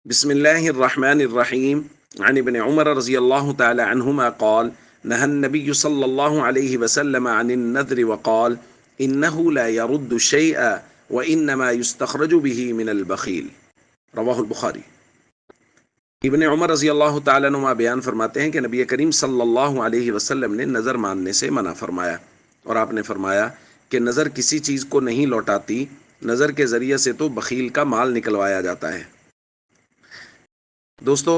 بسم الله الرحمن الرحيم عن ابن عمر رضي الله تعالى عنهما قال نهى النبي صلى الله عليه وسلم عن النذر وقال إنه لا يرد شيئا وإنما يستخرج به من البخيل رواہ البخاری۔ ابن عمر رضی اللہ تعالیٰ عنہما بیان فرماتے ہیں کہ نبی کریم صلی اللہ علیہ وسلم نے نظر ماننے سے منع فرمایا، اور آپ نے فرمایا کہ نظر کسی چیز کو نہیں لوٹاتی، نظر کے ذریعے سے تو بخیل کا مال نکلوایا جاتا ہے۔ دوستو،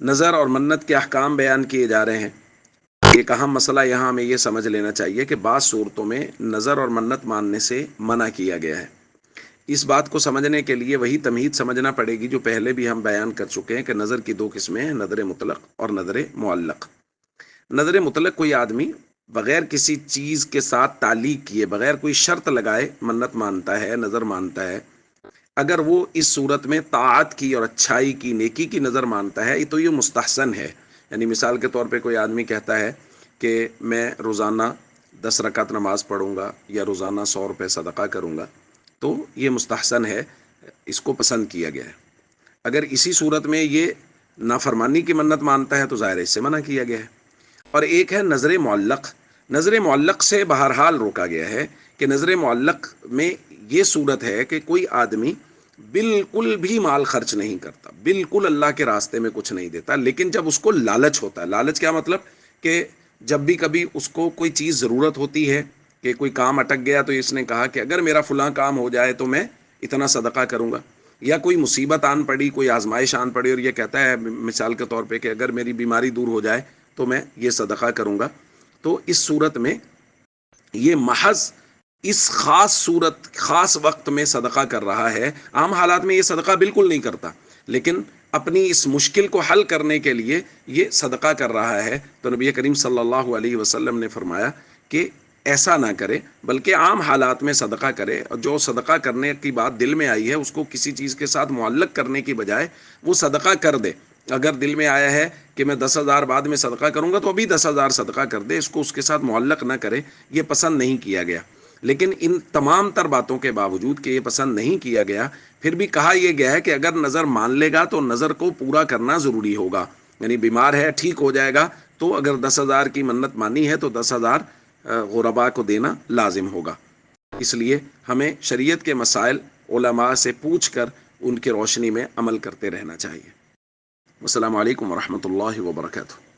نظر اور منت کے احکام بیان کیے جا رہے ہیں۔ ایک اہم مسئلہ یہاں ہمیں یہ سمجھ لینا چاہیے کہ بعض صورتوں میں نظر اور منت ماننے سے منع کیا گیا ہے۔ اس بات کو سمجھنے کے لیے وہی تمہید سمجھنا پڑے گی جو پہلے بھی ہم بیان کر چکے ہیں کہ نظر کی دو قسمیں ہیں، نظر مطلق اور نظر معلق۔ نظر مطلق کوئی آدمی بغیر کسی چیز کے ساتھ تعلیق کیے، بغیر کوئی شرط لگائے منت مانتا ہے، نظر مانتا ہے۔ اگر وہ اس صورت میں طاعت کی اور اچھائی کی، نیکی کی نظر مانتا ہے تو یہ مستحسن ہے۔ یعنی مثال کے طور پہ کوئی آدمی کہتا ہے کہ میں روزانہ 10 رکعت نماز پڑھوں گا یا روزانہ 100 روپے صدقہ کروں گا، تو یہ مستحسن ہے، اس کو پسند کیا گیا ہے۔ اگر اسی صورت میں یہ نافرمانی کی منت مانتا ہے تو ظاہر اس سے منع کیا گیا ہے۔ اور ایک ہے نظر معلق۔ نظر معلق سے بہرحال روکا گیا ہے کہ نظر معلق میں یہ صورت ہے کہ کوئی آدمی بالکل بھی مال خرچ نہیں کرتا، بالکل اللہ کے راستے میں کچھ نہیں دیتا، لیکن جب اس کو لالچ ہوتا ہے، لالچ کیا مطلب کہ جب بھی کبھی اس کو کوئی چیز ضرورت ہوتی ہے کہ کوئی کام اٹک گیا تو اس نے کہا کہ اگر میرا فلاں کام ہو جائے تو میں اتنا صدقہ کروں گا، یا کوئی مصیبت آن پڑی، کوئی آزمائش آن پڑی اور یہ کہتا ہے مثال کے طور پہ کہ اگر میری بیماری دور ہو جائے تو میں یہ صدقہ کروں گا، تو اس صورت میں یہ محض اس خاص صورت، خاص وقت میں صدقہ کر رہا ہے۔ عام حالات میں یہ صدقہ بالکل نہیں کرتا، لیکن اپنی اس مشکل کو حل کرنے کے لیے یہ صدقہ کر رہا ہے۔ تو نبی کریم صلی اللہ علیہ وسلم نے فرمایا کہ ایسا نہ کرے، بلکہ عام حالات میں صدقہ کرے، اور جو صدقہ کرنے کی بات دل میں آئی ہے اس کو کسی چیز کے ساتھ معلق کرنے کی بجائے وہ صدقہ کر دے۔ اگر دل میں آیا ہے کہ میں 10,000 بعد میں صدقہ کروں گا تو ابھی 10,000 صدقہ کر دے، اس کو اس کے ساتھ معلق نہ کرے۔ یہ پسند نہیں کیا گیا۔ لیکن ان تمام تر باتوں کے باوجود کہ یہ پسند نہیں کیا گیا، پھر بھی کہا یہ گیا ہے کہ اگر نظر مان لے گا تو نظر کو پورا کرنا ضروری ہوگا۔ یعنی بیمار ہے، ٹھیک ہو جائے گا، تو اگر 10,000 کی منت مانی ہے تو 10,000 غرباء کو دینا لازم ہوگا۔ اس لیے ہمیں شریعت کے مسائل علماء سے پوچھ کر ان کی روشنی میں عمل کرتے رہنا چاہیے۔ السلام علیکم ورحمۃ اللہ وبرکاتہ۔